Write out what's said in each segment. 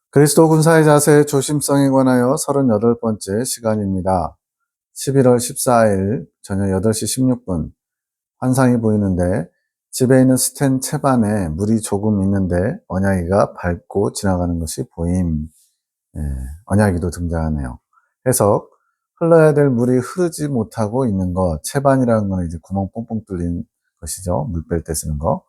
그리스도 군사의 자세의 조심성에 관하여 38번째 시간입니다. 11월 14일 저녁 8시 16분 환상이 보이는데 집에 있는 스텐 채반에 물이 조금 있는데 언약이가 밟고 지나가는 것이 보임. 예, 언약이도 등장하네요. 해석: 흘러야 될 물이 흐르지 못하고 있는 것. 채반이라는 건 이제 구멍 뽕뽕 뚫린 것이죠. 물 뺄 때 쓰는 거.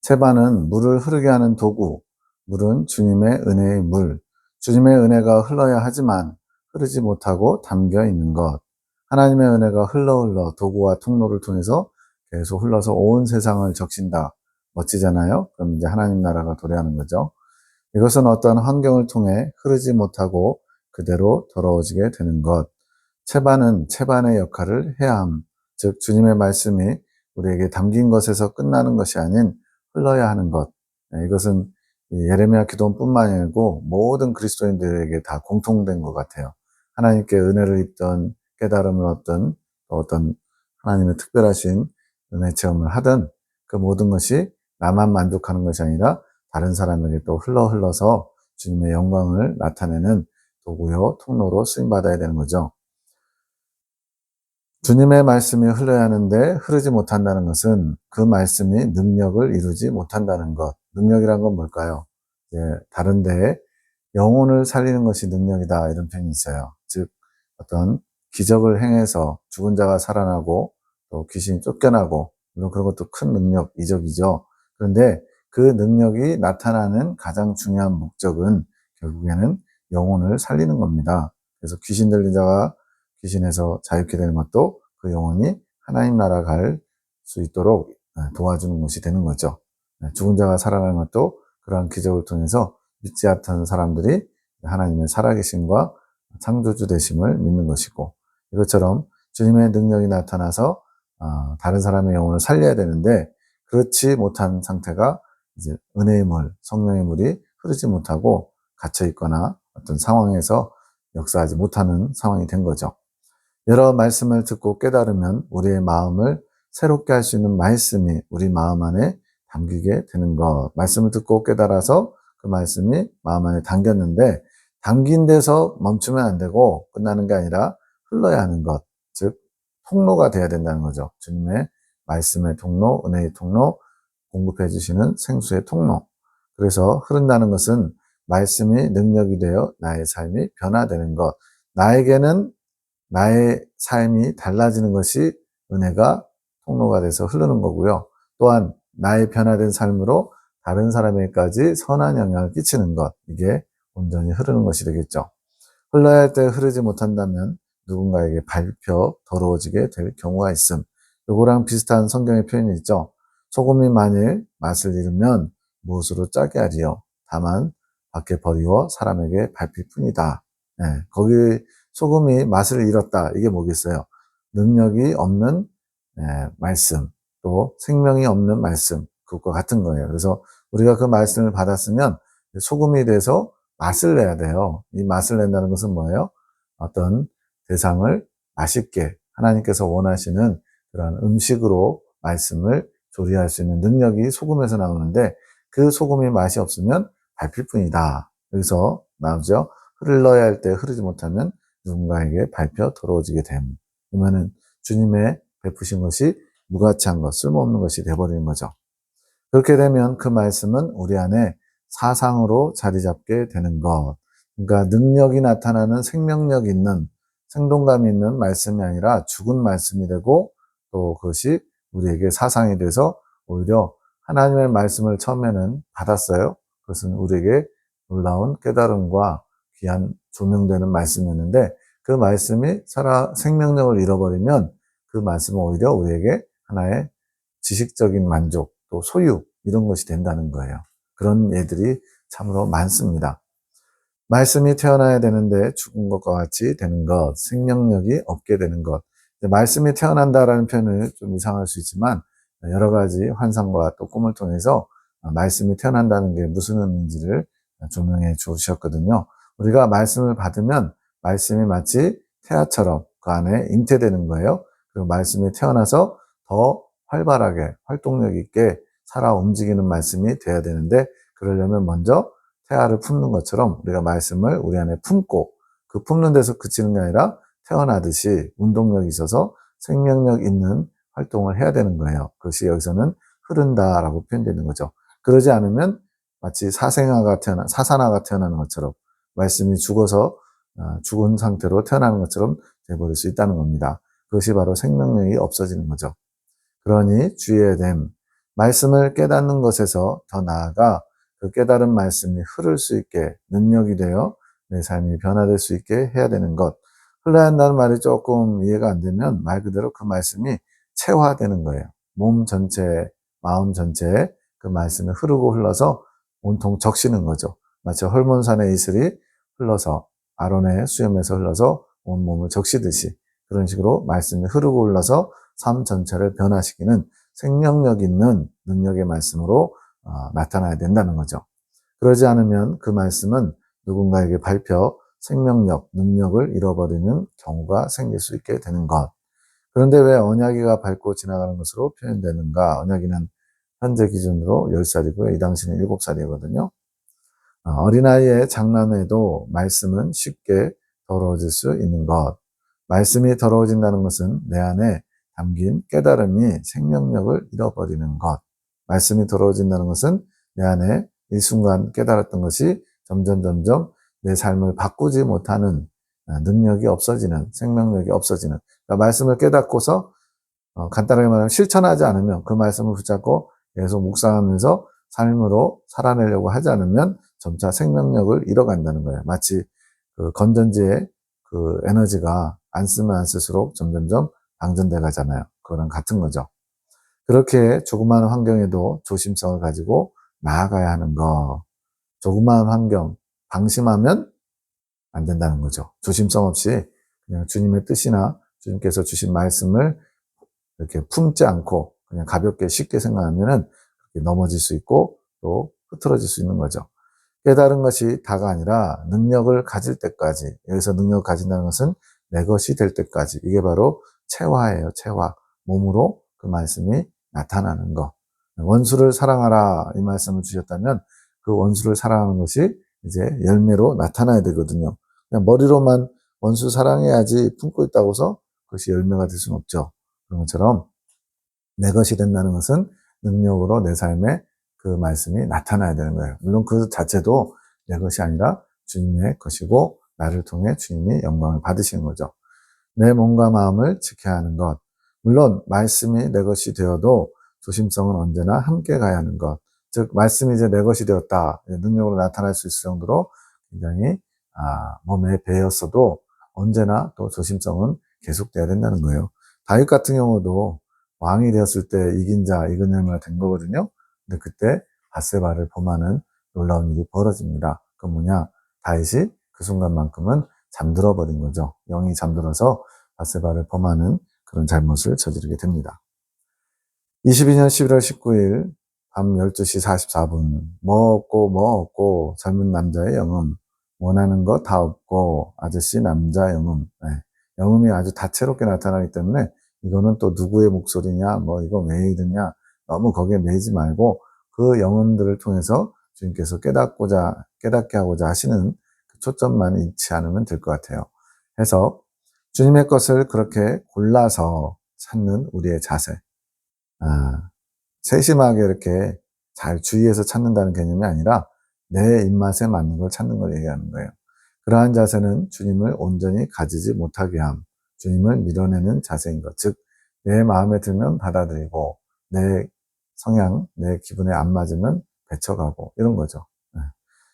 채반은 물을 흐르게 하는 도구, 물은 주님의 은혜의 물, 주님의 은혜가 흘러야 하지만 흐르지 못하고 담겨 있는 것. 하나님의 은혜가 흘러 도구와 통로를 통해서 계속 흘러서 온 세상을 적신다. 멋지잖아요? 그럼 이제 하나님 나라가 도래하는 거죠. 이것은 어떠한 환경을 통해 흐르지 못하고 그대로 더러워지게 되는 것. 채반은 채반의 역할을 해야 함. 즉 주님의 말씀이 우리에게 담긴 것에서 끝나는 것이 아닌 흘러야 하는 것. 이것은 예레미야 기도원뿐만 아니고 모든 그리스도인들에게 다 공통된 것 같아요. 하나님께 은혜를 입던, 깨달음을 얻던, 어떤 하나님의 특별하신 은혜 체험을 하든 그 모든 것이 나만 만족하는 것이 아니라 다른 사람에게 또 흘러서 주님의 영광을 나타내는 도구요 통로로 쓰임받아야 되는 거죠. 주님의 말씀이 흘러야 하는데 흐르지 못한다는 것은 그 말씀이 능력을 이루지 못한다는 것. 능력이란 건 뭘까요? 다른 데에 영혼을 살리는 것이 능력이다, 이런 표현이 있어요. 즉 어떤 기적을 행해서 죽은 자가 살아나고 또 귀신이 쫓겨나고, 물론 그런 것도 큰 능력, 이적이죠. 그런데 그 능력이 나타나는 가장 중요한 목적은 결국에는 영혼을 살리는 겁니다. 그래서 귀신 들린 자가 귀신에서 자유케 되는 것도 그 영혼이 하나님 나라 갈 수 있도록 도와주는 것이 되는 거죠. 죽은 자가 살아나는 것도 그러한 기적을 통해서 믿지 않던 사람들이 하나님의 살아계심과 창조주 되심을 믿는 것이고, 이것처럼 주님의 능력이 나타나서 다른 사람의 영혼을 살려야 되는데 그렇지 못한 상태가 이제 은혜의 물, 성령의 물이 흐르지 못하고 갇혀 있거나 어떤 상황에서 역사하지 못하는 상황이 된 거죠. 여러 말씀을 듣고 깨달으면 우리의 마음을 새롭게 할 수 있는 말씀이 우리 마음 안에 담기게 되는 것. 말씀을 듣고 깨달아서 그 말씀이 마음 안에 담겼는데 담긴 데서 멈추면 안 되고 끝나는 게 아니라 흘러야 하는 것. 즉 통로가 돼야 된다는 거죠. 주님의 말씀의 통로, 은혜의 통로, 공급해 주시는 생수의 통로. 그래서 흐른다는 것은 말씀이 능력이 되어 나의 삶이 변화되는 것. 나에게는 나의 삶이 달라지는 것이 은혜가 통로가 돼서 흐르는 거고요. 또한 나의 변화된 삶으로 다른 사람에게까지 선한 영향을 끼치는 것, 이게 온전히 흐르는 것이 되겠죠. 흘러야 할 때 흐르지 못한다면 누군가에게 밟혀 더러워지게 될 경우가 있음. 요거랑 비슷한 성경의 표현이 있죠. 소금이 만일 맛을 잃으면 무엇으로 짜게 하리요? 다만 밖에 버리워 사람에게 밟힐 뿐이다. 거기 소금이 맛을 잃었다. 이게 뭐겠어요? 능력이 없는 말씀, 또 생명이 없는 말씀, 그것과 같은 거예요. 그래서 우리가 그 말씀을 받았으면 소금이 돼서 맛을 내야 돼요. 이 맛을 낸다는 것은 뭐예요? 어떤 대상을 맛있게 하나님께서 원하시는 그런 음식으로 말씀을 조리할 수 있는 능력이 소금에서 나오는데 그 소금이 맛이 없으면 밟힐 뿐이다. 여기서 나오죠. 흘러야 할 때 흐르지 못하면 누군가에게 밟혀 더러워지게 됨. 그러면은 주님의 베푸신 것이 무가치한 것, 쓸모없는 것이 돼버리는 거죠. 그렇게 되면 그 말씀은 우리 안에 사상으로 자리 잡게 되는 것. 그러니까 능력이 나타나는 생명력 있는, 생동감 있는 말씀이 아니라 죽은 말씀이 되고, 또 그것이 우리에게 사상이 돼서 오히려 하나님의 말씀을 처음에는 받았어요. 그것은 우리에게 놀라운 깨달음과 귀한 조명되는 말씀이었는데 그 말씀이 생명력을 잃어버리면 그 말씀은 오히려 우리에게 하나의 지식적인 만족, 또 소유, 이런 것이 된다는 거예요. 그런 예들이 참으로 많습니다. 말씀이 태어나야 되는데 죽은 것과 같이 되는 것, 생명력이 없게 되는 것. 말씀이 태어난다라는 표현을 좀 이상할 수 있지만 여러 가지 환상과 또 꿈을 통해서 말씀이 태어난다는 게 무슨 의미인지를 조명해 주셨거든요. 우리가 말씀을 받으면 말씀이 마치 태아처럼 그 안에 잉태되는 거예요. 그리고 말씀이 태어나서 더 활발하게 활동력 있게 살아 움직이는 말씀이 돼야 되는데 그러려면 먼저 태아를 품는 것처럼 우리가 말씀을 우리 안에 품고 그 품는 데서 그치는 게 아니라 태어나듯이 운동력이 있어서 생명력 있는 활동을 해야 되는 거예요. 그것이 여기서는 흐른다라고 표현되는 거죠. 그러지 않으면 마치 사산아가 태어나는 것처럼 말씀이 죽어서 죽은 상태로 태어나는 것처럼 돼버릴 수 있다는 겁니다. 그것이 바로 생명력이 없어지는 거죠. 그러니 주의해야 됨. 말씀을 깨닫는 것에서 더 나아가 그 깨달은 말씀이 흐를 수 있게 능력이 되어 내 삶이 변화될 수 있게 해야 되는 것. 흘러야 한다는 말이 조금 이해가 안 되면 말 그대로 그 말씀이 체화되는 거예요. 몸 전체에, 마음 전체에 그 말씀이 흐르고 흘러서 온통 적시는 거죠. 마치 헐몬산의 이슬이 흘러서 아론의 수염에서 흘러서 온몸을 적시듯이 그런 식으로 말씀이 흐르고 흘러서 삶 전체를 변화시키는 생명력 있는 능력의 말씀으로 나타나야 된다는 거죠. 그러지 않으면 그 말씀은 누군가에게 밟혀 생명력, 능력을 잃어버리는 경우가 생길 수 있게 되는 것. 그런데 왜 언약이가 밟고 지나가는 것으로 표현되는가? 언약이는 현재 기준으로 10살이고요. 이 당시는 7살이거든요. 어린아이의 장난에도 말씀은 쉽게 더러워질 수 있는 것. 말씀이 더러워진다는 것은 내 안에 담긴 깨달음이 생명력을 잃어버리는 것. 말씀이 더러워진다는 것은 내 안에 이 순간 깨달았던 것이 점점 내 삶을 바꾸지 못하는 능력이 없어지는, 생명력이 없어지는. 그러니까 말씀을 깨닫고서 간단하게 말하면 실천하지 않으면 그 말씀을 붙잡고 계속 묵상하면서 삶으로 살아내려고 하지 않으면 점차 생명력을 잃어간다는 거예요. 마치 그 건전지에 그 에너지가 안 쓰면 안 쓸수록 점점점 방전돼 가잖아요. 그거랑 같은 거죠. 그렇게 조그마한 환경에도 조심성을 가지고 나아가야 하는 거. 조그마한 환경, 방심하면 안 된다는 거죠. 조심성 없이 그냥 주님의 뜻이나 주님께서 주신 말씀을 이렇게 품지 않고 그냥 가볍게 쉽게 생각하면은 넘어질 수 있고 또 흐트러질 수 있는 거죠. 깨달은 것이 다가 아니라 능력을 가질 때까지, 여기서 능력을 가진다는 것은 내 것이 될 때까지, 이게 바로 체화예요, 체화. 몸으로 그 말씀이 나타나는 것. 원수를 사랑하라 이 말씀을 주셨다면 그 원수를 사랑하는 것이 이제 열매로 나타나야 되거든요. 그냥 머리로만 원수 사랑해야지 품고 있다고 해서 그것이 열매가 될 수는 없죠. 그런 것처럼 내 것이 된다는 것은 능력으로 내 삶에 그 말씀이 나타나야 되는 거예요. 물론 그 자체도 내 것이 아니라 주님의 것이고 나를 통해 주님이 영광을 받으시는 거죠. 내 몸과 마음을 지켜야 하는 것. 물론 말씀이 내 것이 되어도 조심성은 언제나 함께 가야 하는 것. 즉 말씀이 이제 내 것이 되었다. 능력으로 나타날 수 있을 정도로 굉장히 몸에 배였어도 언제나 또 조심성은 계속돼야 된다는 거예요. 다윗 같은 경우도 왕이 되었을 때 이긴 자, 이근 열매가 된 거거든요. 근데 그때 밧세바를 범하는 놀라운 일이 벌어집니다. 그 뭐냐? 다윗이 그 순간만큼은 잠들어 버린 거죠. 영이 잠들어서 밧세바를 범하는 그런 잘못을 저지르게 됩니다. 22년 11월 19일 밤 12시 44분 뭐 없고 젊은 남자의 영음 원하는 거 다 없고 아저씨 남자 영음 영음이 아주 다채롭게 나타나기 때문에 이거는 또 누구의 목소리냐 뭐 이거 왜 이러냐 너무 거기에 매이지 말고 그 영음들을 통해서 주님께서 깨닫게 하고자 하시는 그 초점만 잃지 않으면 될 것 같아요. 해서 주님의 것을 그렇게 골라서 찾는 우리의 자세. 세심하게 이렇게 잘 주의해서 찾는다는 개념이 아니라 내 입맛에 맞는 걸 찾는 걸 얘기하는 거예요. 그러한 자세는 주님을 온전히 가지지 못하게 함, 주님을 밀어내는 자세인 것. 즉, 내 마음에 들면 받아들이고, 내 성향, 내 기분에 안 맞으면 배쳐가고, 이런 거죠.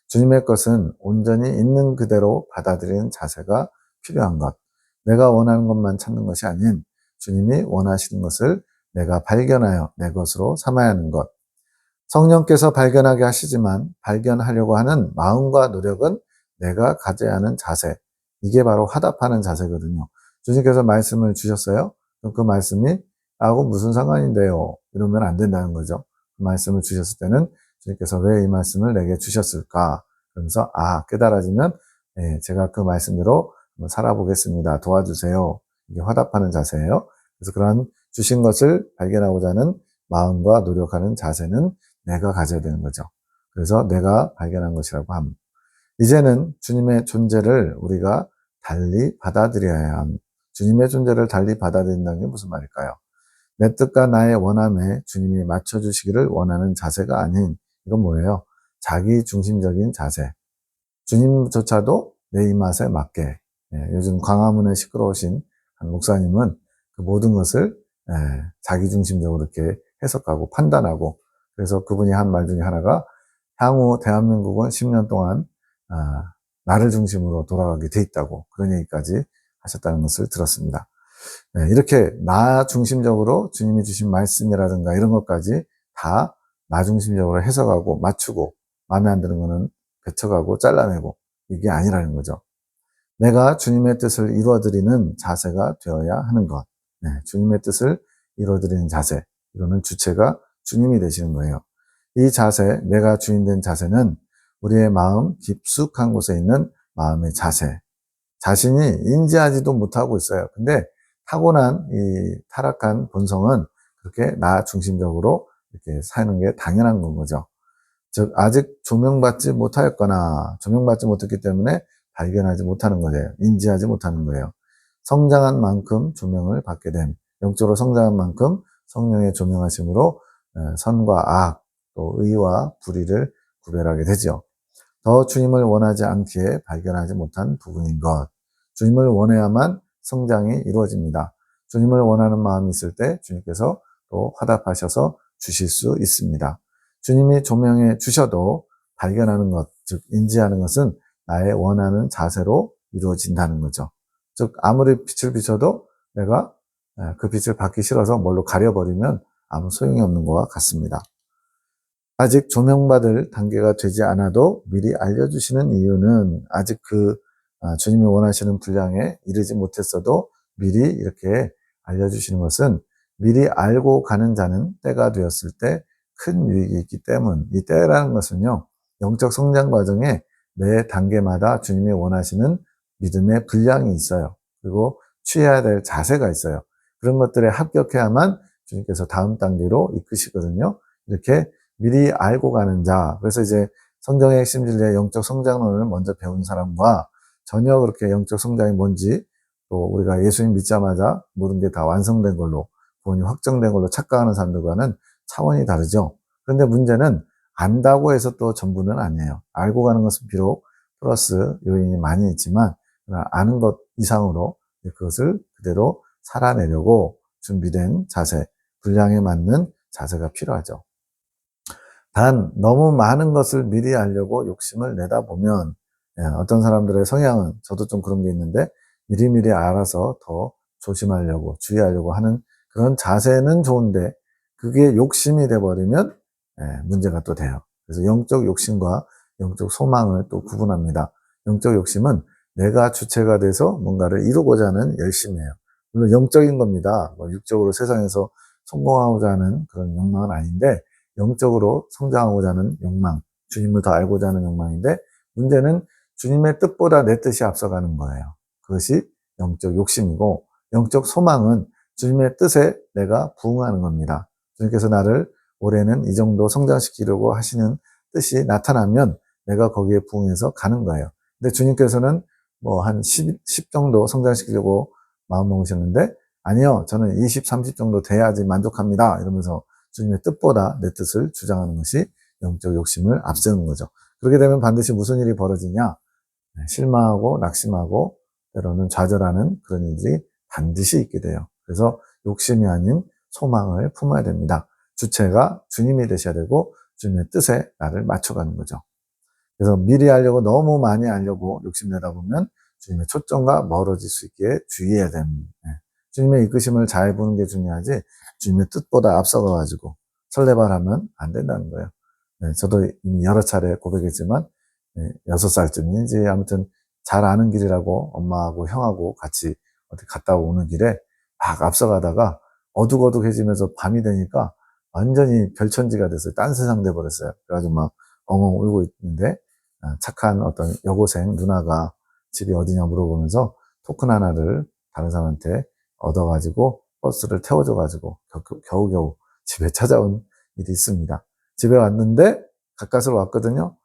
주님의 것은 온전히 있는 그대로 받아들이는 자세가 필요한 것. 내가 원하는 것만 찾는 것이 아닌 주님이 원하시는 것을 내가 발견하여 내 것으로 삼아야 하는 것. 성령께서 발견하게 하시지만 발견하려고 하는 마음과 노력은 내가 가져야 하는 자세. 이게 바로 화답하는 자세거든요. 주님께서 말씀을 주셨어요? 그럼 그 말씀이 하고 무슨 상관인데요? 이러면 안 된다는 거죠. 그 말씀을 주셨을 때는 주님께서 왜 이 말씀을 내게 주셨을까? 그러면서 깨달아지면 제가 그 말씀대로 한번 살아보겠습니다. 도와주세요. 이게 화답하는 자세예요. 그래서 그러한 주신 것을 발견하고자 하는 마음과 노력하는 자세는 내가 가져야 되는 거죠. 그래서 내가 발견한 것이라고 함. 이제는 주님의 존재를 우리가 달리 받아들여야 함. 주님의 존재를 달리 받아들인다는 게 무슨 말일까요? 내 뜻과 나의 원함에 주님이 맞춰주시기를 원하는 자세가 아닌, 이건 뭐예요? 자기 중심적인 자세. 주님조차도 내 입맛에 맞게. 요즘 광화문에 시끄러우신 한 목사님은 그 모든 것을 자기 중심적으로 이렇게 해석하고 판단하고, 그래서 그분이 한 말 중에 하나가 향후 대한민국은 10년 동안 나를 중심으로 돌아가게 돼 있다고, 그런 얘기까지 하셨다는 것을 들었습니다. 이렇게 나 중심적으로 주님이 주신 말씀이라든가 이런 것까지 다 나 중심적으로 해석하고 맞추고, 마음에 안 드는 거는 뱉어가고 잘라내고, 이게 아니라는 거죠. 내가 주님의 뜻을 이루어드리는 자세가 되어야 하는 것. 주님의 뜻을 이루어드리는 자세. 이거는 주체가 주님이 되시는 거예요. 이 자세, 내가 주인된 자세는 우리의 마음 깊숙한 곳에 있는 마음의 자세. 자신이 인지하지도 못하고 있어요. 근데 타고난 이 타락한 본성은 그렇게 나 중심적으로 이렇게 사는 게 당연한 건 거죠. 즉, 아직 조명받지 못하였거나 조명받지 못했기 때문에 발견하지 못하는 거예요. 인지하지 못하는 거예요. 성장한 만큼 조명을 받게 됨. 영적으로 성장한 만큼 성령의 조명하심으로 선과 악, 또 의와 불의를 구별하게 되죠. 더 주님을 원하지 않기에 발견하지 못한 부분인 것. 주님을 원해야만 성장이 이루어집니다. 주님을 원하는 마음이 있을 때 주님께서 또 화답하셔서 주실 수 있습니다. 주님이 조명해 주셔도 발견하는 것, 즉 인지하는 것은 나의 원하는 자세로 이루어진다는 거죠. 즉 아무리 빛을 비춰도 내가 그 빛을 받기 싫어서 뭘로 가려버리면 아무 소용이 없는 것과 같습니다. 아직 조명받을 단계가 되지 않아도 미리 알려주시는 이유는 아직 주님이 원하시는 분량에 이르지 못했어도 미리 이렇게 알려주시는 것은 미리 알고 가는 자는 때가 되었을 때 큰 유익이 있기 때문. 이 때라는 것은요, 영적 성장 과정에 매 단계마다 주님이 원하시는 믿음의 분량이 있어요. 그리고 취해야 될 자세가 있어요. 그런 것들에 합격해야만 주님께서 다음 단계로 이끄시거든요. 이렇게 미리 알고 가는 자. 그래서 이제 성경의 핵심 진리의 영적 성장론을 먼저 배운 사람과 전혀 그렇게 영적 성장이 뭔지, 또 우리가 예수님 믿자마자 모든 게 다 완성된 걸로, 구원이 확정된 걸로 착각하는 사람들과는 차원이 다르죠. 그런데 문제는 안다고 해서 또 전부는 아니에요. 알고 가는 것은 비록 플러스 요인이 많이 있지만 아는 것 이상으로 그것을 그대로 살아내려고 준비된 자세, 분량에 맞는 자세가 필요하죠. 단 너무 많은 것을 미리 알려고 욕심을 내다 보면 어떤 사람들의 성향은, 저도 좀 그런 게 있는데, 미리미리 알아서 더 조심하려고 주의하려고 하는 그런 자세는 좋은데 그게 욕심이 돼버리면 문제가 또 돼요. 그래서 영적 욕심과 영적 소망을 또 구분합니다. 영적 욕심은 내가 주체가 돼서 뭔가를 이루고자 하는 열심이에요. 물론 영적인 겁니다. 뭐 육적으로 세상에서 성공하고자 하는 그런 욕망은 아닌데, 영적으로 성장하고자 하는 욕망, 주님을 더 알고자 하는 욕망인데, 문제는 주님의 뜻보다 내 뜻이 앞서가는 거예요. 그것이 영적 욕심이고, 영적 소망은 주님의 뜻에 내가 부응하는 겁니다. 주님께서 나를 올해는 이 정도 성장시키려고 하시는 뜻이 나타나면 내가 거기에 부응해서 가는 거예요. 근데 주님께서는 뭐 한 10 정도 성장시키려고 마음먹으셨는데, 아니요, 저는 20, 30 정도 돼야지 만족합니다. 이러면서 주님의 뜻보다 내 뜻을 주장하는 것이 영적 욕심을 앞세우는 거죠. 그렇게 되면 반드시 무슨 일이 벌어지냐? 실망하고 낙심하고 때로는 좌절하는 그런 일들이 반드시 있게 돼요. 그래서 욕심이 아닌 소망을 품어야 됩니다. 주체가 주님이 되셔야 되고 주님의 뜻에 나를 맞춰가는 거죠. 그래서 미리 하려고 너무 많이 하려고 욕심내다 보면 주님의 초점과 멀어질 수 있게 주의해야 됩니다. 주님의 이끄심을 잘 보는 게 중요하지 주님의 뜻보다 앞서가가지고 설레발하면 안 된다는 거예요. 저도 이미 여러 차례 고백했지만 6살쯤인지 아무튼 잘 아는 길이라고 엄마하고 형하고 같이 어디 갔다 오는 길에 막 앞서가다가 어둑어둑해지면서 밤이 되니까 완전히 별천지가 됐어요. 딴 세상 돼버렸어요. 그래가지고 막 엉엉 울고 있는데 착한 어떤 여고생 누나가 집이 어디냐 물어보면서 토큰 하나를 다른 사람한테 얻어가지고 버스를 태워줘가지고 겨우겨우 집에 찾아온 일이 있습니다. 집에 왔는데 가까스로 왔거든요.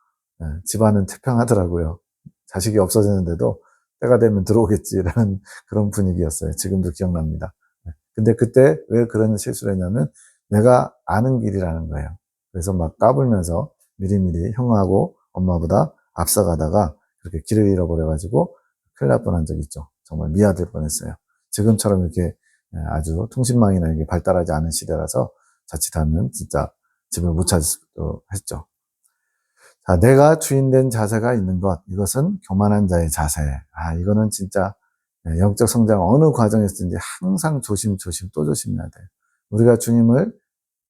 집안은 태평하더라고요. 자식이 없어지는데도 때가 되면 들어오겠지라는 그런 분위기였어요. 지금도 기억납니다. 근데 그때 왜 그런 실수를 했냐면 내가 아는 길이라는 거예요. 그래서 막 까불면서 미리미리 형하고 엄마보다 앞서가다가 그렇게 길을 잃어버려가지고 큰일 날 뻔한 적이 있죠. 정말 미아될 뻔했어요. 지금처럼 이렇게 아주 통신망이나 이게 발달하지 않은 시대라서 자칫하면 진짜 집을 못 찾을 수도 했죠. 자, 내가 주인된 자세가 있는 것. 이것은 교만한 자의 자세. 이거는 진짜 영적 성장 어느 과정에서든지 항상 조심 또 조심해야 돼요. 우리가 주님을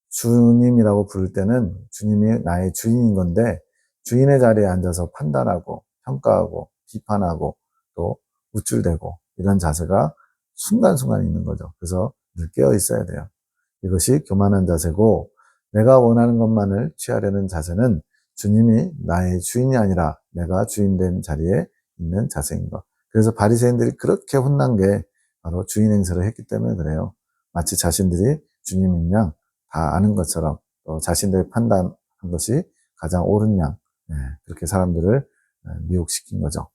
주님이라고 부를 때는 주님이 나의 주인인 건데 주인의 자리에 앉아서 판단하고 평가하고 비판하고 또 우쭐대고 이런 자세가 순간순간 있는 거죠. 그래서 늘 깨어 있어야 돼요. 이것이 교만한 자세고 내가 원하는 것만을 취하려는 자세는 주님이 나의 주인이 아니라 내가 주인된 자리에 있는 자세인 것. 그래서 바리새인들이 그렇게 혼난 게 바로 주인 행세를 했기 때문에 그래요. 마치 자신들이 주님인 양 다 아는 것처럼 또 자신들이 판단한 것이 가장 옳은 양 그렇게 사람들을 미혹시킨 거죠.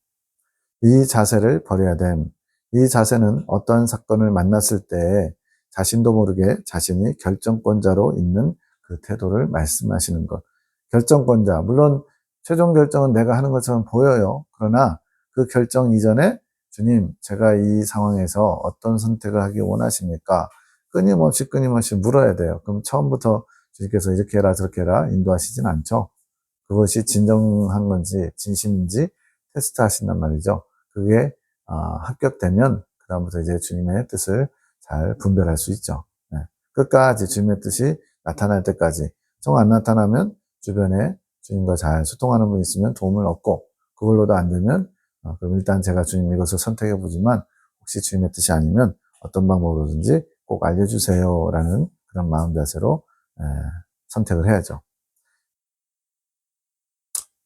이 자세를 버려야 됨. 이 자세는 어떠한 사건을 만났을 때 자신도 모르게 자신이 결정권자로 있는 그 태도를 말씀하시는 것. 결정권자. 물론 최종 결정은 내가 하는 것처럼 보여요. 그러나 그 결정 이전에 주님, 제가 이 상황에서 어떤 선택을 하기 원하십니까? 끊임없이 물어야 돼요. 그럼 처음부터 주님께서 이렇게 해라 저렇게 해라 인도하시진 않죠. 그것이 진정한 건지 진심인지 테스트 하신단 말이죠. 그게 합격되면 그 다음부터 이제 주님의 뜻을 잘 분별할 수 있죠. 끝까지 주님의 뜻이 나타날 때까지 정 안 나타나면 주변에 주님과 잘 소통하는 분이 있으면 도움을 얻고 그걸로도 안 되면 그럼 일단 제가 주님 이것을 선택해 보지만 혹시 주님의 뜻이 아니면 어떤 방법으로든지 꼭 알려주세요라는 그런 마음 자세로 선택을 해야죠.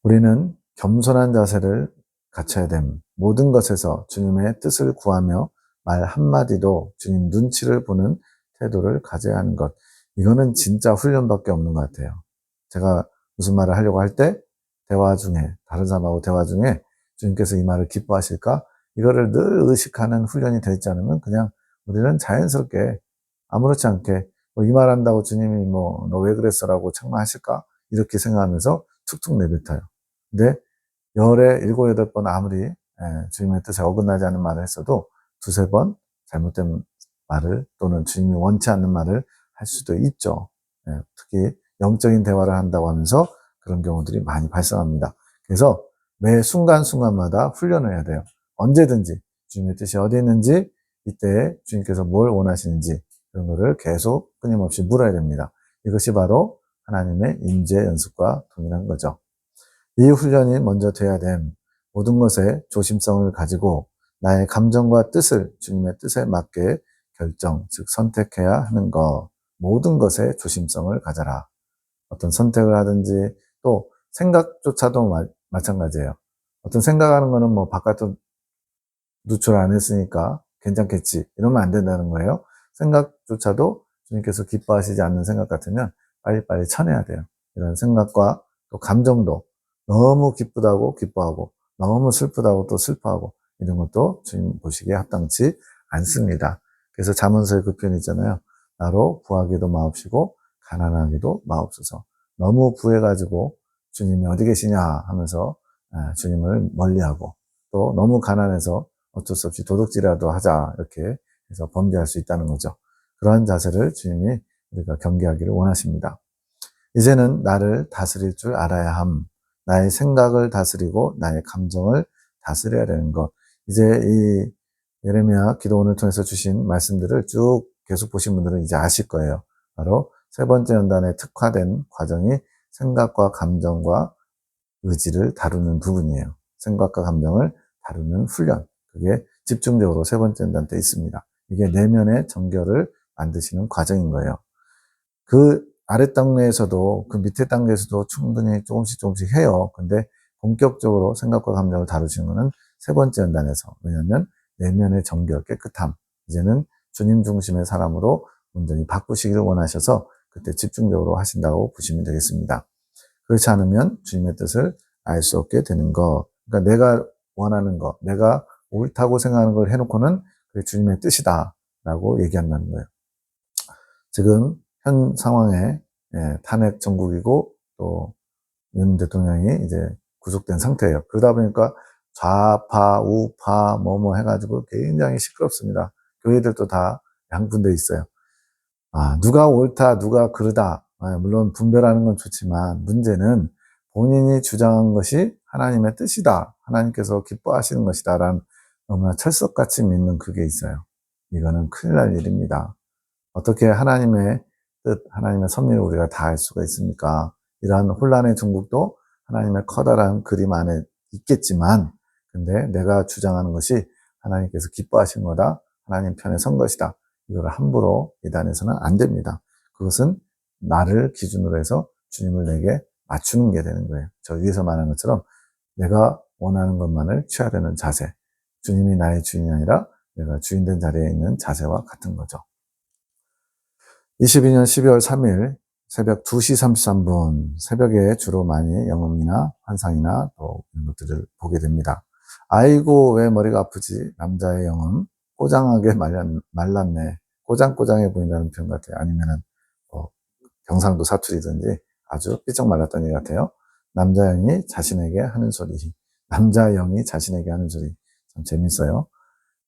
우리는 겸손한 자세를 갖춰야 됨. 모든 것에서 주님의 뜻을 구하며 말 한마디도 주님 눈치를 보는 태도를 가져야 하는 것. 이거는 진짜 훈련밖에 없는 것 같아요. 제가 무슨 말을 하려고 할 때 대화 중에 다른 사람하고 대화 중에 주님께서 이 말을 기뻐하실까? 이거를 늘 의식하는 훈련이 되어 있지 않으면 그냥 우리는 자연스럽게 아무렇지 않게 이 말 한다고 주님이 너 왜 그랬어라고 책망하실까? 이렇게 생각하면서 툭툭 내뱉어요. 근데 열에 7, 8번 아무리 주님의 뜻에 어긋나지 않은 말을 했어도 두세 번 잘못된 말을 또는 주님이 원치 않는 말을 할 수도 있죠. 특히 영적인 대화를 한다고 하면서 그런 경우들이 많이 발생합니다. 그래서 매 순간순간마다 훈련을 해야 돼요. 언제든지 주님의 뜻이 어디 있는지 이때에 주님께서 뭘 원하시는지 그런 거를 계속 끊임없이 물어야 됩니다. 이것이 바로 하나님의 임재 연습과 동일한 거죠. 이 훈련이 먼저 돼야 됨. 모든 것에 조심성을 가지고 나의 감정과 뜻을 주님의 뜻에 맞게 결정, 즉 선택해야 하는 것. 모든 것에 조심성을 가져라. 어떤 선택을 하든지 또 생각조차도 마찬가지예요. 어떤 생각하는 거는 뭐 바깥으로 누출 안 했으니까 괜찮겠지 이러면 안 된다는 거예요. 생각조차도 주님께서 기뻐하시지 않는 생각 같으면 빨리빨리 쳐내야 돼요. 이런 생각과 또 감정도 너무 기쁘다고 기뻐하고 너무 슬프다고 또 슬퍼하고 이런 것도 주님 보시기에 합당치 않습니다. 그래서 잠언서에 그 표현 있잖아요. 나로 부하기도 마옵시고 가난하기도 마옵소서. 너무 부해가지고 주님이 어디 계시냐 하면서 주님을 멀리하고 또 너무 가난해서 어쩔 수 없이 도둑질이라도 하자 이렇게 해서 범죄할 수 있다는 거죠. 그러한 자세를 주님이 우리가 경계하기를 원하십니다. 이제는 나를 다스릴 줄 알아야 함. 나의 생각을 다스리고 나의 감정을 다스려야 되는 것. 이제 이 예레미야 기도원을 통해서 주신 말씀들을 쭉 계속 보신 분들은 이제 아실 거예요. 바로 세 번째 연단에 특화된 과정이 생각과 감정과 의지를 다루는 부분이에요. 생각과 감정을 다루는 훈련. 그게 집중적으로 세 번째 연단 때 있습니다. 이게 내면의 정결을 만드시는 과정인 거예요. 그 아래 단계에서도 그 밑에 단계에서도 충분히 조금씩 해요. 근데 본격적으로 생각과 감정을 다루시는 것은 세 번째 연단에서. 왜냐하면 내면의 정결, 깨끗함. 이제는 주님 중심의 사람으로 온전히 바꾸시기를 원하셔서 그때 집중적으로 하신다고 보시면 되겠습니다. 그렇지 않으면 주님의 뜻을 알 수 없게 되는 것. 그러니까 내가 원하는 것, 내가 옳다고 생각하는 걸 해놓고는 그게 주님의 뜻이다라고 얘기한다는 거예요. 지금 현 상황에 탄핵 정국이고 또 윤 대통령이 이제 구속된 상태예요. 그러다 보니까 좌파, 우파, 뭐뭐 해가지고 굉장히 시끄럽습니다. 교회들도 다 양분돼 있어요. 누가 옳다, 누가 그르다. 물론 분별하는 건 좋지만 문제는 본인이 주장한 것이 하나님의 뜻이다. 하나님께서 기뻐하시는 것이다. 라는 너무나 철석같이 믿는 그게 있어요. 이거는 큰일 날 일입니다. 어떻게 하나님의 뜻, 하나님의 섭리를 우리가 다 알 수가 있습니까? 이러한 혼란의 중국도 하나님의 커다란 그림 안에 있겠지만, 근데 내가 주장하는 것이 하나님께서 기뻐하신 거다, 하나님 편에 선 것이다. 이걸 함부로 이단에서는 안 됩니다. 그것은 나를 기준으로 해서 주님을 내게 맞추는 게 되는 거예요. 저 위에서 말한 것처럼 내가 원하는 것만을 취하려는 자세, 주님이 나의 주인이 아니라 내가 주인된 자리에 있는 자세와 같은 거죠. 22년 12월 3일 새벽 2시 33분, 새벽에 주로 많이 영음이나 환상이나 또 이런 것들을 보게 됩니다. 아이고 왜 머리가 아프지? 남자의 영음 꼬장하게 말랐네. 꼬장꼬장해 보인다는 표현 같아요. 아니면은 경상도 사투리든지 아주 삐쩍 말랐다는 얘기 같아요. 남자 영이 자신에게 하는 소리, 남자 영이 자신에게 하는 소리 참 재밌어요.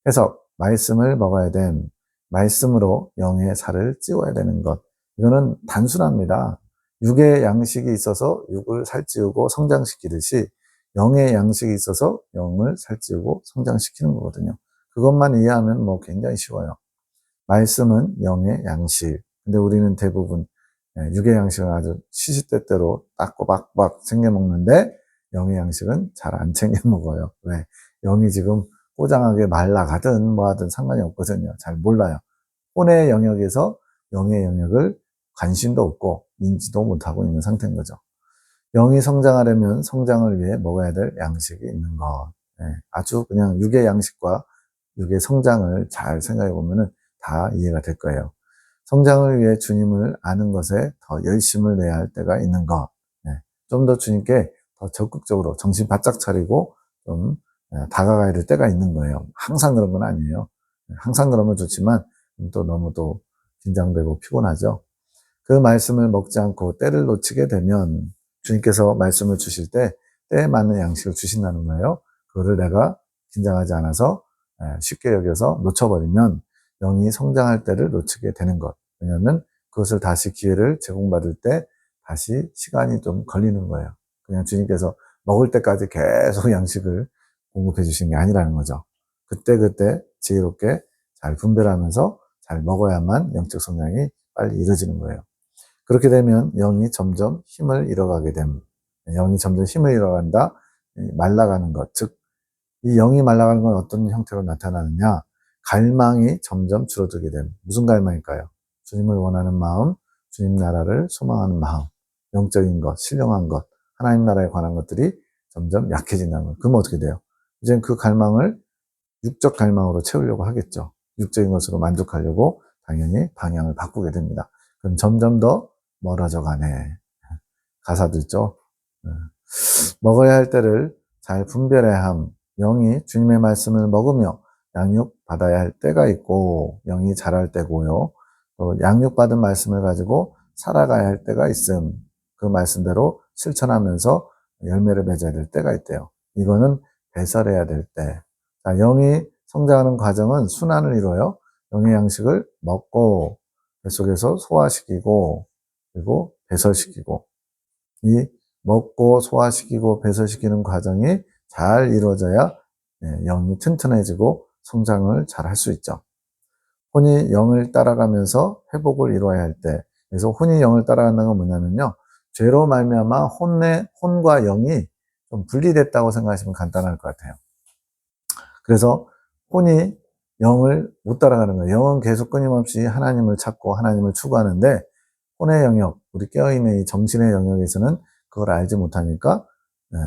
해석, 말씀을 먹어야 됨. 말씀으로 영의 살을 찌워야 되는 것. 이거는 단순합니다. 육의 양식이 있어서 육을 살찌우고 성장시키듯이 영의 양식이 있어서 영을 살찌우고 성장시키는 거거든요. 그것만 이해하면 뭐 굉장히 쉬워요. 말씀은 영의 양식. 근데 우리는 대부분 육의 양식을 아주 시시때때로 딱 꼬박꼬박 챙겨 먹는데 영의 양식은 잘 안 챙겨 먹어요. 왜? 영이 지금 꼬장하게 말라가든 뭐하든 상관이 없거든요. 잘 몰라요. 혼의 영역에서 영의 영역을 관심도 없고 인지도 못하고 있는 상태인 거죠. 영이 성장하려면 성장을 위해 먹어야 될 양식이 있는 것. 아주 그냥 육의 양식과 육의 성장을 잘 생각해 보면은 다 이해가 될 거예요. 성장을 위해 주님을 아는 것에 더 열심을 내야 할 때가 있는 것. 좀 더 주님께 더 적극적으로 정신 바짝 차리고 좀 다가가야 될 때가 있는 거예요. 항상 그런 건 아니에요. 항상 그러면 좋지만 또 너무 또 긴장되고 피곤하죠. 그 말씀을 먹지 않고 때를 놓치게 되면 주님께서 말씀을 주실 때 때에 맞는 양식을 주신다는 거예요. 그거를 내가 긴장하지 않아서 쉽게 여겨서 놓쳐버리면 영이 성장할 때를 놓치게 되는 것. 왜냐하면 그것을 다시 기회를 제공받을 때 다시 시간이 좀 걸리는 거예요. 그냥 주님께서 먹을 때까지 계속 양식을 공급해 주신 게 아니라는 거죠. 그때그때 지혜롭게 잘 분별하면서 잘 먹어야만 영적 성장이 빨리 이루어지는 거예요. 그렇게 되면 영이 점점 힘을 잃어가게 됨. 영이 점점 힘을 잃어간다. 말라가는 것. 즉, 이 영이 말라가는 건 어떤 형태로 나타나느냐? 갈망이 점점 줄어들게 됨. 무슨 갈망일까요? 주님을 원하는 마음, 주님 나라를 소망하는 마음, 영적인 것, 신령한 것, 하나님 나라에 관한 것들이 점점 약해진다는 거예요. 그럼 어떻게 돼요? 이젠 그 갈망을 육적 갈망으로 채우려고 하겠죠. 육적인 것으로 만족하려고 당연히 방향을 바꾸게 됩니다. 그럼 점점 더 멀어져 가네. 가사도 있죠. 먹어야 할 때를 잘 분별해야 함. 영이 주님의 말씀을 먹으며 양육받아야 할 때가 있고 영이 자랄 때고요. 또 양육받은 말씀을 가지고 살아가야 할 때가 있음. 그 말씀대로 실천하면서 열매를 맺어야 될 때가 있대요. 이거는 배설해야 될 때. 자, 영이 성장하는 과정은 순환을 이루어요. 영의 양식을 먹고 뱃속에서 소화시키고 그리고 배설시키고 이 먹고 소화시키고 배설시키는 과정이 잘 이루어져야 영이 튼튼해지고 성장을 잘 할 수 있죠. 혼이 영을 따라가면서 회복을 이루어야 할 때, 그래서 혼이 영을 따라간다는 건 뭐냐면요, 죄로 말미암아 혼과 영이 좀 분리됐다고 생각하시면 간단할 것 같아요. 그래서 혼이 영을 못 따라가는 거예요. 영은 계속 끊임없이 하나님을 찾고 하나님을 추구하는데 혼의 영역, 우리 깨어있는 이 정신의 영역에서는 그걸 알지 못하니까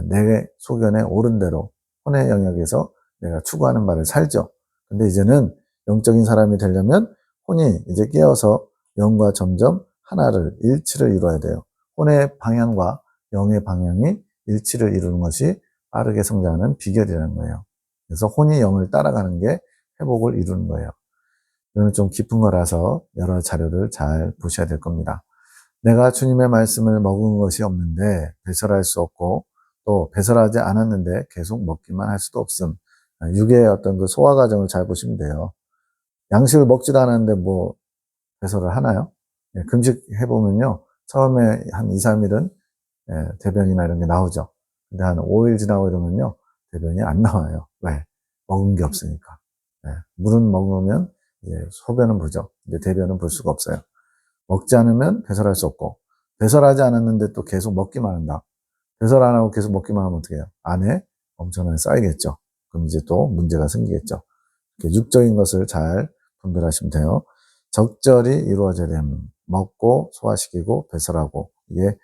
내 소견에 옳은 대로 혼의 영역에서 내가 추구하는 바를 살죠. 근데 이제는 영적인 사람이 되려면 혼이 이제 깨어서 영과 점점 하나를 일치를 이루어야 돼요. 혼의 방향과 영의 방향이 일치를 이루는 것이 빠르게 성장하는 비결이라는 거예요. 그래서 혼이 영을 따라가는 게 회복을 이루는 거예요. 이거는 좀 깊은 거라서 여러 자료를 잘 보셔야 될 겁니다. 내가 주님의 말씀을 먹은 것이 없는데 배설할 수 없고 또 배설하지 않았는데 계속 먹기만 할 수도 없음. 육의 어떤 그 소화 과정을 잘 보시면 돼요. 양식을 먹지도 않았는데 뭐 배설을 하나요? 금식 해보면요. 처음에 한 2, 3일은 대변이나 이런 게 나오죠. 근데 한 5일 지나고 이러면요. 대변이 안 나와요. 왜? 먹은 게 없으니까. 물은 먹으면 이제 소변은 보죠. 근데 대변은 볼 수가 없어요. 먹지 않으면 배설할 수 없고, 배설하지 않았는데 또 계속 먹기만 한다. 배설 안 하고 계속 먹기만 하면 어떻게 해요? 안에 엄청나게 쌓이겠죠. 그럼 이제 또 문제가 생기겠죠. 육적인 것을 잘 분별하시면 돼요. 적절히 이루어져야 됩니다. 먹고 소화시키고 배설하고 이게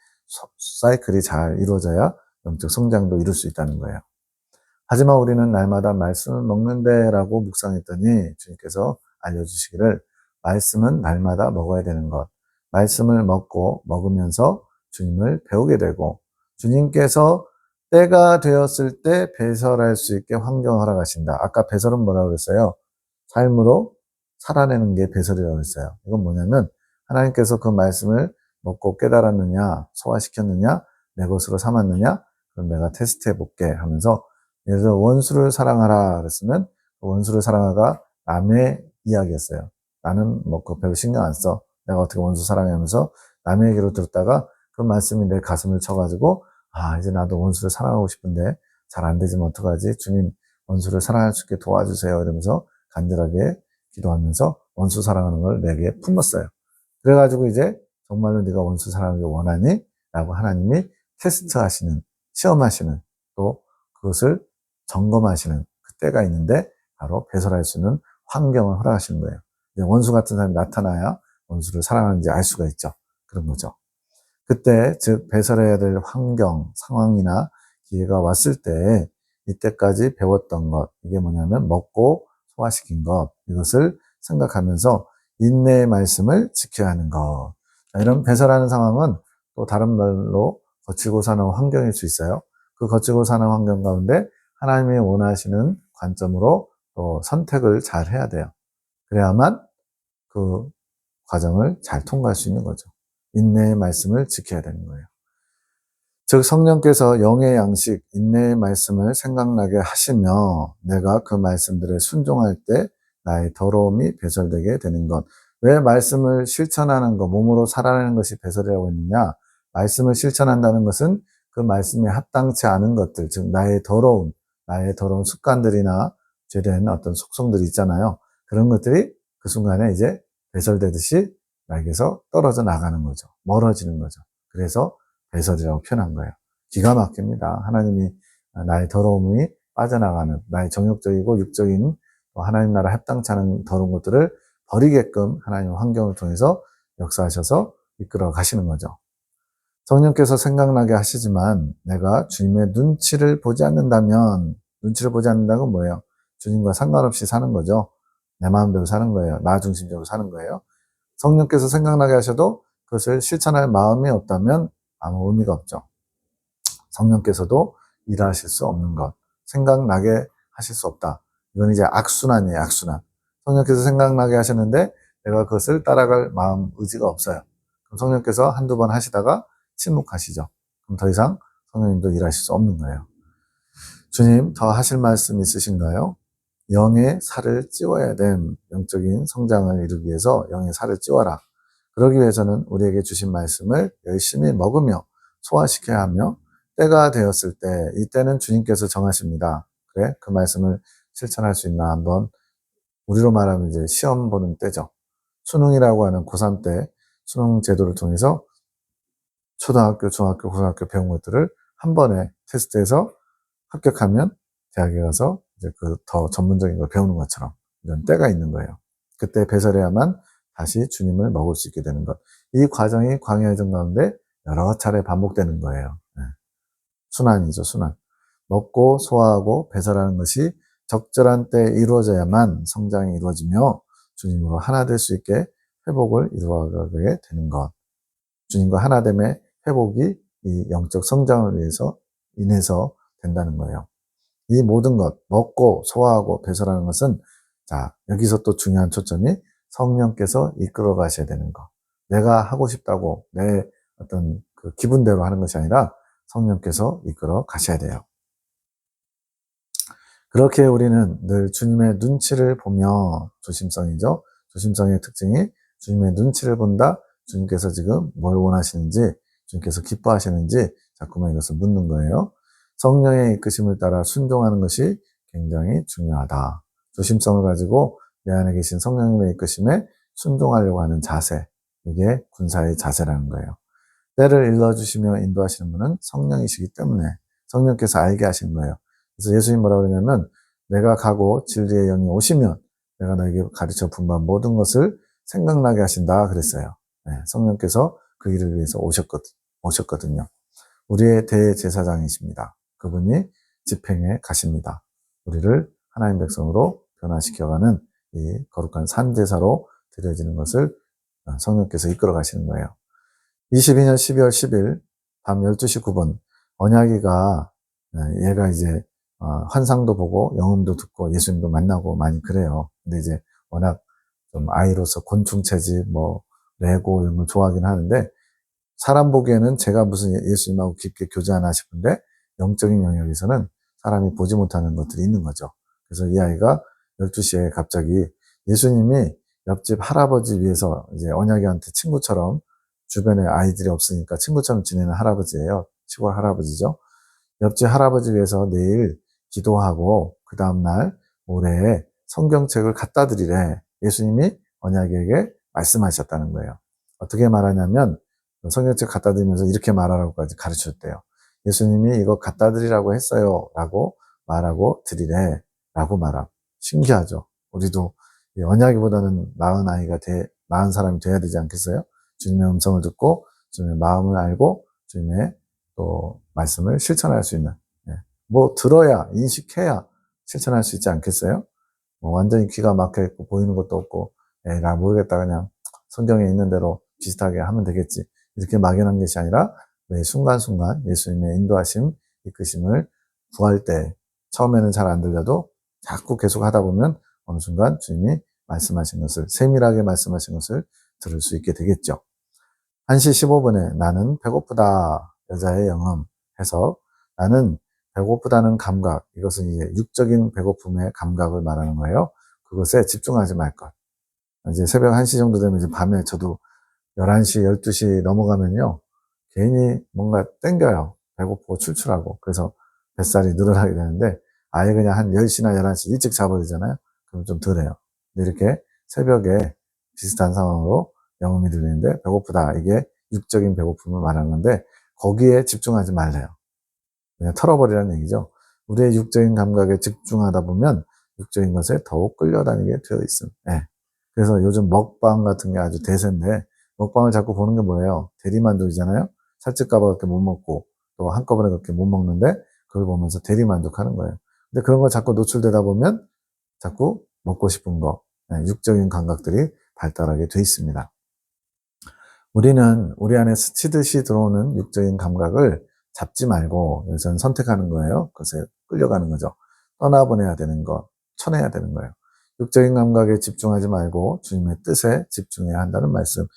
사이클이 잘 이루어져야 영적 성장도 이룰 수 있다는 거예요. 하지만 우리는 날마다 말씀을 먹는데 라고 묵상했더니 주님께서 알려주시기를 말씀은 날마다 먹어야 되는 것. 말씀을 먹고 먹으면서 주님을 배우게 되고 주님께서 때가 되었을 때 배설할 수 있게 환경을 허락하신다. 아까 배설은 뭐라고 그랬어요? 삶으로 살아내는 게 배설이라고 했어요. 이건 뭐냐면 하나님께서 그 말씀을 먹고 깨달았느냐, 소화시켰느냐, 내 것으로 삼았느냐, 그럼 내가 테스트해 볼게 하면서 예를 들어 원수를 사랑하라 그랬으면 원수를 사랑하가 남의 이야기였어요. 나는 뭐 그거 별로 신경 안 써. 내가 어떻게 원수 사랑해 하면서 남의 얘기로 들었다가 그 말씀이 내 가슴을 쳐가지고 아 이제 나도 원수를 사랑하고 싶은데 잘 안 되지만 어떡하지? 주님 원수를 사랑할 수 있게 도와주세요 이러면서 간절하게 기도하면서 원수 사랑하는 걸 내게 품었어요. 그래가지고 이제 정말로 네가 원수 사랑하기 원하니? 라고 하나님이 테스트하시는, 시험하시는 또 그것을 점검하시는 그때가 있는데 바로 배설할 수 있는 환경을 허락하시는 거예요. 원수 같은 사람이 나타나야 원수를 사랑하는지 알 수가 있죠. 그런 거죠. 그때 즉 배설해야 될 환경, 상황이나 기회가 왔을 때 이때까지 배웠던 것 이게 뭐냐면 먹고 소화시킨 것 이것을 생각하면서 인내의 말씀을 지켜야 하는 것. 이런 배설하는 상황은 또 다른 말로 거칠고 사는 환경일 수 있어요. 그 거칠고 사는 환경 가운데 하나님이 원하시는 관점으로 또 선택을 잘 해야 돼요. 그래야만 그 과정을 잘 통과할 수 있는 거죠. 인내의 말씀을 지켜야 되는 거예요. 즉 성령께서 영의 양식, 인내의 말씀을 생각나게 하시며 내가 그 말씀들에 순종할 때 나의 더러움이 배설되게 되는 것. 왜 말씀을 실천하는 것, 몸으로 살아내는 것이 배설이라고 했느냐? 말씀을 실천한다는 것은 그 말씀에 합당치 않은 것들, 즉 나의 더러운 습관들이나 죄된 어떤 속성들이 있잖아요. 그런 것들이 그 순간에 이제 배설되듯이 나에게서 떨어져 나가는 거죠. 멀어지는 거죠. 그래서 배설이라고 표현한 거예요. 기가 막힙니다. 하나님이 나의 더러움이 빠져나가는 나의 정욕적이고 육적인 하나님 나라 합당치 않은 더러운 것들을 버리게끔 하나님 환경을 통해서 역사하셔서 이끌어 가시는 거죠. 성령께서 생각나게 하시지만 내가 주님의 눈치를 보지 않는다면 눈치를 보지 않는다는 건 뭐예요? 주님과 상관없이 사는 거죠. 내 마음대로 사는 거예요. 나 중심적으로 사는 거예요. 성령께서 생각나게 하셔도 그것을 실천할 마음이 없다면 아무 의미가 없죠. 성령께서도 일하실 수 없는 것, 생각나게 하실 수 없다. 이건 이제 악순환이에요, 악순환. 성령께서 생각나게 하셨는데 내가 그것을 따라갈 마음, 의지가 없어요. 그럼 성령께서 한두 번 하시다가 침묵하시죠. 그럼 더 이상 성령님도 일하실 수 없는 거예요. 주님, 더 하실 말씀 있으신가요? 영의 살을 찌워야 됨. 영적인 성장을 이루기 위해서 영의 살을 찌워라. 그러기 위해서는 우리에게 주신 말씀을 열심히 먹으며 소화시켜야 하며 때가 되었을 때 이때는 주님께서 정하십니다. 그래? 그 말씀을 실천할 수 있나 한번 우리로 말하면 이제 시험 보는 때죠. 수능이라고 하는 고3 때 수능 제도를 통해서 초등학교, 중학교, 고등학교 배운 것들을 한 번에 테스트해서 합격하면 대학에 가서 이제 그 더 전문적인 걸 배우는 것처럼 이런 때가 있는 거예요. 그때 배설해야만 다시 주님을 먹을 수 있게 되는 것. 이 과정이 광야의 정 가운데 여러 차례 반복되는 거예요. 순환이죠, 순환. 먹고 소화하고 배설하는 것이 적절한 때에 이루어져야만 성장이 이루어지며 주님으로 하나 될 수 있게 회복을 이루어가게 되는 것. 주님과 하나됨의 회복이 이 영적 성장을 위해서 인해서 된다는 거예요. 이 모든 것, 먹고 소화하고 배설하는 것은, 자, 여기서 또 중요한 초점이 성령께서 이끌어 가셔야 되는 거. 내가 하고 싶다고 내 어떤 그 기분대로 하는 것이 아니라 성령께서 이끌어 가셔야 돼요. 그렇게 우리는 늘 주님의 눈치를 보며, 조심성이죠. 조심성의 특징이 주님의 눈치를 본다. 주님께서 지금 뭘 원하시는지, 주님께서 기뻐하시는지 자꾸만 이것을 묻는 거예요. 성령의 이끄심을 따라 순종하는 것이 굉장히 중요하다. 조심성을 가지고 내 안에 계신 성령님의 이끄심에 순종하려고 하는 자세, 이게 군사의 자세라는 거예요. 때를 일러주시며 인도하시는 분은 성령이시기 때문에 성령께서 알게 하시는 거예요. 그래서 예수님 뭐라고 그러냐면, 내가 가고 진리의 영이 오시면 내가 너에게 가르쳐 분부한 모든 것을 생각나게 하신다 그랬어요. 네, 성령께서 그 일을 위해서 오셨거든요. 우리의 대제사장이십니다. 그분이 집행에 가십니다. 우리를 하나님 백성으로 변화시켜가는 이 거룩한 산제사로 드려지는 것을 성령께서 이끌어 가시는 거예요. 22년 12월 10일 밤 12시 9분 언약이가, 얘가 이제 환상도 보고 영음도 듣고 예수님도 만나고 많이 그래요. 근데 이제 워낙 좀 아이로서 곤충채집, 레고 이런 걸 좋아하긴 하는데, 사람 보기에는 제가 무슨 예수님하고 깊게 교제하나 싶은데 영적인 영역에서는 사람이 보지 못하는 것들이 있는 거죠. 그래서 이 아이가 12시에 갑자기 예수님이 옆집 할아버지 위해서, 이제 언약이한테 친구처럼, 주변에 아이들이 없으니까 친구처럼 지내는 할아버지예요. 시골 할아버지죠. 옆집 할아버지 위해서 내일 기도하고 그 다음날 모레에 성경책을 갖다 드리래. 예수님이 언약에게 말씀하셨다는 거예요. 어떻게 말하냐면, 성경책 갖다 드리면서 이렇게 말하라고까지 가르쳤대요. 예수님이 이거 갖다 드리라고 했어요 라고 말하고 드리래 라고 말함. 신기하죠. 우리도 언약이보다는 나은 사람이 돼야 되지 않겠어요? 주님의 음성을 듣고 주님의 마음을 알고 주님의 또 말씀을 실천할 수 있는, 들어야 인식해야 실천할 수 있지 않겠어요? 완전히 귀가 막혀있고 보이는 것도 없고 나 모르겠다, 그냥 성경에 있는 대로 비슷하게 하면 되겠지, 이렇게 막연한 것이 아니라 매 순간순간 예수님의 인도하심, 이끄심을 구할 때, 처음에는 잘 안 들려도 자꾸 계속 하다 보면 어느 순간 주님이 말씀하신 것을, 세밀하게 말씀하신 것을 들을 수 있게 되겠죠. 1시 15분에 나는 배고프다, 여자의 영음 해서, 나는 배고프다는 감각, 이것은 이제 육적인 배고픔의 감각을 말하는 거예요. 그것에 집중하지 말 것. 이제 새벽 1시 정도 되면, 이제 밤에 저도 11시, 12시 넘어가면요, 괜히 뭔가 땡겨요. 배고프고 출출하고. 그래서 뱃살이 늘어나게 되는데, 아예 그냥 한 10시나 11시 일찍 자버리잖아요. 그럼 좀 덜해요. 근데 이렇게 새벽에 비슷한 상황으로 영음이 들리는데, 배고프다, 이게 육적인 배고픔을 말하는 건데, 거기에 집중하지 말래요. 그냥 털어버리라는 얘기죠. 우리의 육적인 감각에 집중하다 보면 육적인 것에 더욱 끌려다니게 되어 있음. 그래서 요즘 먹방 같은 게 아주 대세인데, 먹방을 자꾸 보는 게 뭐예요? 대리만족이잖아요. 살찔까봐 그렇게 못 먹고, 또 한꺼번에 그렇게 못 먹는데 그걸 보면서 대리만족하는 거예요. 근데 그런 거 자꾸 노출되다 보면 자꾸 먹고 싶은 거, 육적인 감각들이 발달하게 돼 있습니다. 우리는 우리 안에 스치듯이 들어오는 육적인 감각을 잡지 말고 여기서는 선택하는 거예요. 그것에 끌려가는 거죠. 떠나보내야 되는 거, 쳐내야 되는 거예요. 육적인 감각에 집중하지 말고 주님의 뜻에 집중해야 한다는 말씀.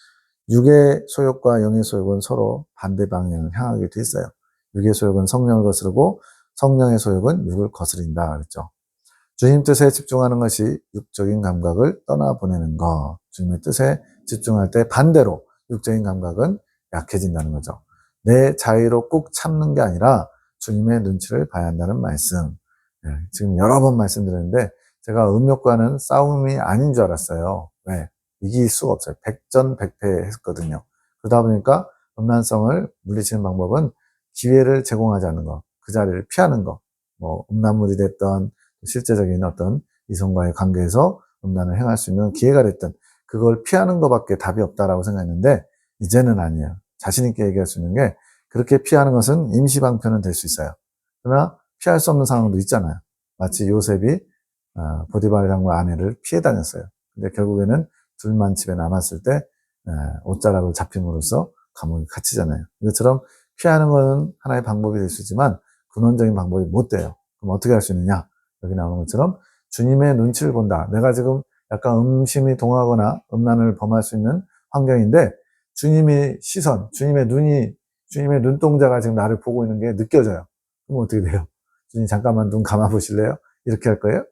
육의 소욕과 영의 소욕은 서로 반대 방향을 향하게 돼 있어요. 육의 소욕은 성령을 거스르고 성령의 소욕은 육을 거스린다 그랬죠. 주님 뜻에 집중하는 것이 육적인 감각을 떠나보내는 것. 주님의 뜻에 집중할 때 반대로 육적인 감각은 약해진다는 거죠. 내 자의로 꾹 참는 게 아니라 주님의 눈치를 봐야 한다는 말씀. 지금 여러 번 말씀드렸는데, 제가 음욕과는 싸움이 아닌 줄 알았어요. 왜? 이길 수가 없어요. 백전백패했거든요. 그러다 보니까 음란성을 물리치는 방법은 기회를 제공하지 않는 거, 그 자리를 피하는 거, 음란물이 됐던 실제적인 어떤 이성과의 관계에서 음란을 행할 수 있는 기회가 됐든 그걸 피하는 것밖에 답이 없다라고 생각했는데, 이제는 아니에요. 자신 있게 얘기할 수 있는 게, 그렇게 피하는 것은 임시방편은 될 수 있어요. 그러나 피할 수 없는 상황도 있잖아요. 마치 요셉이 보디발 장군 아내를 피해 다녔어요. 근데 결국에는 둘만 집에 남았을 때 옷자락을 잡힘으로써 감옥에 갇히잖아요. 이것처럼 피하는 것은 하나의 방법이 될 수 있지만 근원적인 방법이 못 돼요. 그럼 어떻게 할 수 있느냐? 여기 나오는 것처럼 주님의 눈치를 본다. 내가 지금 약간 음심이 동하거나 음란을 범할 수 있는 환경인데 주님의 시선, 주님의 눈동자가 지금 나를 보고 있는 게 느껴져요. 그럼 어떻게 돼요? 주님 잠깐만 눈 감아 보실래요? 이렇게 할 거예요?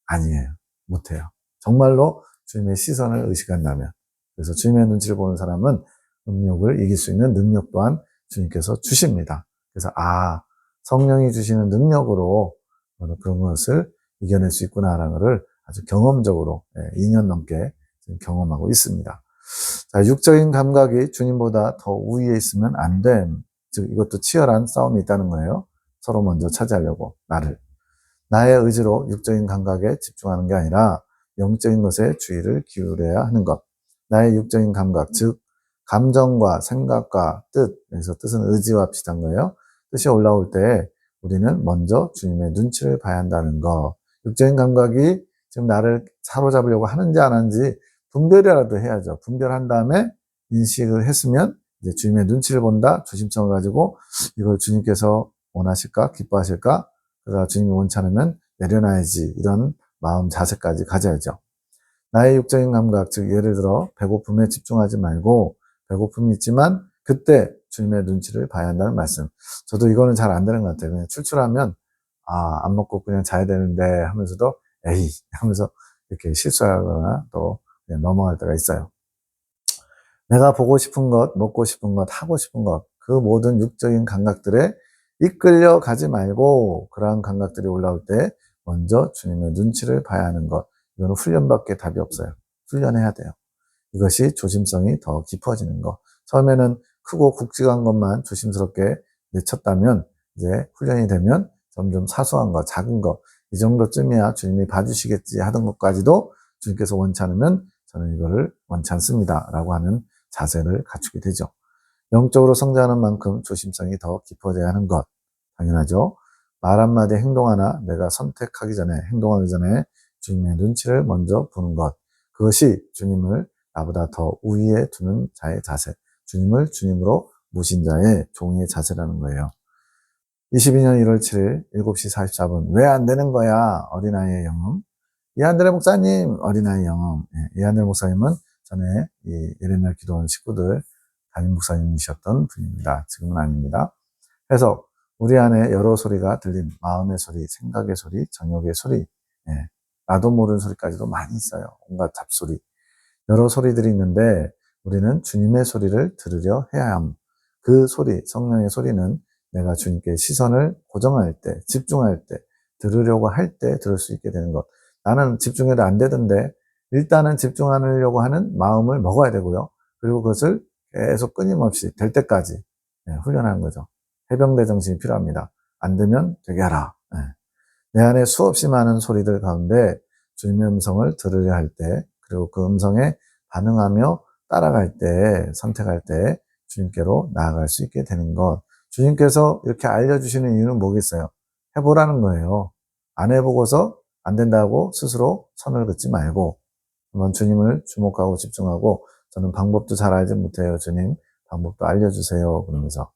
아니에요. 못해요. 정말로 주님의 시선을 의식한다면. 그래서 주님의 눈치를 보는 사람은 음욕을 이길 수 있는 능력 또한 주님께서 주십니다. 그래서 성령이 주시는 능력으로 그런 것을 이겨낼 수 있구나라는 것을 아주 경험적으로 2년 넘게 경험하고 있습니다. 자, 육적인 감각이 주님보다 더 우위에 있으면 안 됨. 즉 이것도 치열한 싸움이 있다는 거예요. 서로 먼저 차지하려고 나의 의지로 육적인 감각에 집중하는 게 아니라 영적인 것에 주의를 기울여야 하는 것. 나의 육적인 감각, 즉 감정과 생각과 뜻, 그래서 뜻은 의지와 비슷한 거예요. 뜻이 올라올 때 우리는 먼저 주님의 눈치를 봐야 한다는 거. 육적인 감각이 지금 나를 사로잡으려고 하는지 안 하는지 분별이라도 해야죠. 분별한 다음에 인식을 했으면 이제 주님의 눈치를 본다, 조심성을 가지고 이걸 주님께서 원하실까, 기뻐하실까, 그러다 주님이 원치 않으면 내려놔야지, 이런 마음 자세까지 가져야죠. 나의 육적인 감각, 즉 예를 들어 배고픔에 집중하지 말고 배고픔이 있지만 그때 주님의 눈치를 봐야 한다는 말씀. 저도 이거는 잘 안 되는 것 같아요. 그냥 출출하면 안 먹고 그냥 자야 되는데 하면서도 에이 하면서 이렇게 실수하거나 또 그냥 넘어갈 때가 있어요. 내가 보고 싶은 것, 먹고 싶은 것, 하고 싶은 것, 그 모든 육적인 감각들에 이끌려 가지 말고 그러한 감각들이 올라올 때 먼저 주님의 눈치를 봐야 하는 것. 이거는 훈련밖에 답이 없어요. 훈련해야 돼요. 이것이 조심성이 더 깊어지는 것. 처음에는 크고 굵직한 것만 조심스럽게 내쳤다면 이제 훈련이 되면 점점 사소한 것, 작은 것, 이 정도쯤이야 주님이 봐주시겠지 하던 것까지도 주님께서 원치 않으면 저는 이거를 원치 않습니다 라고 하는 자세를 갖추게 되죠. 영적으로 성장하는 만큼 조심성이 더 깊어져야 하는 것. 당연하죠. 말 한마디 행동 하나 내가 선택하기 전에, 행동하기 전에 주님의 눈치를 먼저 보는 것. 그것이 주님을 나보다 더 우위에 두는 자의 자세. 주님을 주님으로 모신 자의 종의 자세라는 거예요. 22년 1월 7일 7시 44분. 왜 안 되는 거야? 어린아이의 영음. 이한드레 목사님, 어린아이 영음. 이한드레 목사님은 전에 이 예레미야 기도원 식구들 담임 목사님이셨던 분입니다. 지금은 아닙니다. 그래서 우리 안에 여러 소리가 들린 마음의 소리, 생각의 소리, 정욕의 소리, 나도 모르는 소리까지도 많이 있어요. 온갖 잡소리. 여러 소리들이 있는데 우리는 주님의 소리를 들으려 해야 함. 그 소리, 성령의 소리는 내가 주님께 시선을 고정할 때, 집중할 때, 들으려고 할 때 들을 수 있게 되는 것. 나는 집중해도 안 되던데 일단은 집중하려고 하는 마음을 먹어야 되고요. 그리고 그것을 계속 끊임없이 될 때까지 훈련하는 거죠. 해병대 정신이 필요합니다. 안 되면 되게 하라. 내 안에 수없이 많은 소리들 가운데 주님의 음성을 들으려 할 때, 그리고 그 음성에 반응하며 따라갈 때, 선택할 때 주님께로 나아갈 수 있게 되는 것. 주님께서 이렇게 알려주시는 이유는 뭐겠어요? 해보라는 거예요. 안 해보고서 안 된다고 스스로 선을 긋지 말고 한번 주님을 주목하고 집중하고, 저는 방법도 잘 알지 못해요. 주님 방법도 알려주세요. 그러면서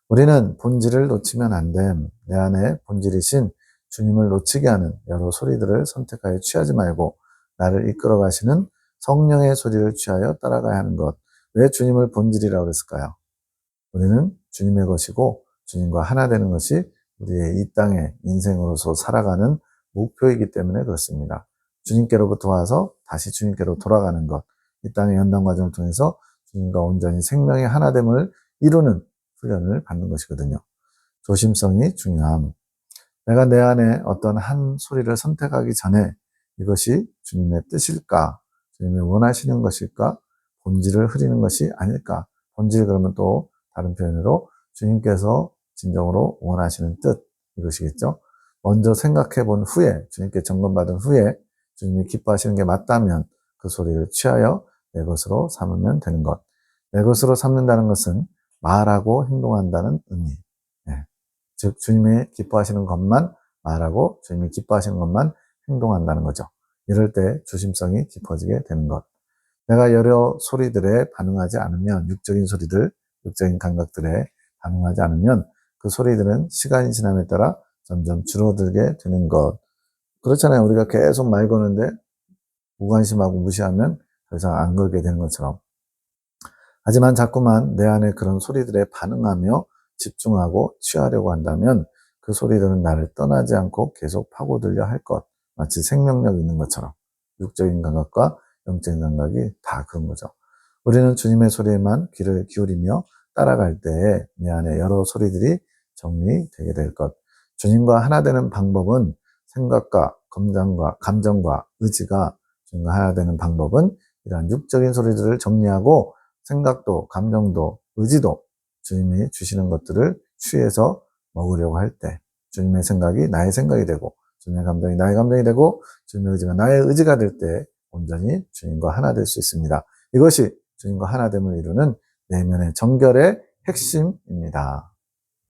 우리는 본질을 놓치면 안 됨. 내 안에 본질이신 주님을 놓치게 하는 여러 소리들을 선택하여 취하지 말고 나를 이끌어 가시는 성령의 소리를 취하여 따라가야 하는 것. 왜 주님을 본질이라고 그랬을까요? 우리는 주님의 것이고 주님과 하나 되는 것이 우리의 이 땅의 인생으로서 살아가는 목표이기 때문에 그렇습니다. 주님께로부터 와서 다시 주님께로 돌아가는 것. 이 땅의 연단 과정을 통해서 주님과 온전히 생명의 하나됨을 이루는 훈련을 받는 것이거든요. 조심성이 중요함. 내가 내 안에 어떤 한 소리를 선택하기 전에 이것이 주님의 뜻일까? 주님이 원하시는 것일까? 본질을 흐리는 것이 아닐까? 본질 그러면 또 다른 표현으로 주님께서 진정으로 원하시는 뜻, 이것이겠죠. 먼저 생각해 본 후에, 주님께 점검받은 후에 주님이 기뻐하시는 게 맞다면 그 소리를 취하여 내 것으로 삼으면 되는 것. 내 것으로 삼는다는 것은 말하고 행동한다는 의미. 즉 주님이 기뻐하시는 것만 말하고 주님이 기뻐하시는 것만 행동한다는 거죠. 이럴 때 조심성이 깊어지게 되는 것. 내가 여러 소리들에 반응하지 않으면, 육적인 소리들, 육적인 감각들에 반응하지 않으면 그 소리들은 시간이 지남에 따라 점점 줄어들게 되는 것. 그렇잖아요. 우리가 계속 말 거는데 무관심하고 무시하면 더 이상 안 걸게 되는 것처럼. 하지만 자꾸만 내 안에 그런 소리들에 반응하며 집중하고 취하려고 한다면 그 소리들은 나를 떠나지 않고 계속 파고들려 할 것. 마치 생명력 있는 것처럼. 육적인 감각과 영적인 감각이 다 그런 거죠. 우리는 주님의 소리에만 귀를 기울이며 따라갈 때에 내 안에 여러 소리들이 정리되게 될 것. 주님과 하나 되는 방법은 생각과 감정과 의지가 주님과 하나 되는 방법은 이러한 육적인 소리들을 정리하고 생각도 감정도 의지도 주님이 주시는 것들을 취해서 먹으려고 할 때 주님의 생각이 나의 생각이 되고 주님의 감정이 나의 감정이 되고 주님의 의지가 나의 의지가 될 때 온전히 주님과 하나 될 수 있습니다. 이것이 주님과 하나됨을 이루는 내면의 정결의 핵심입니다.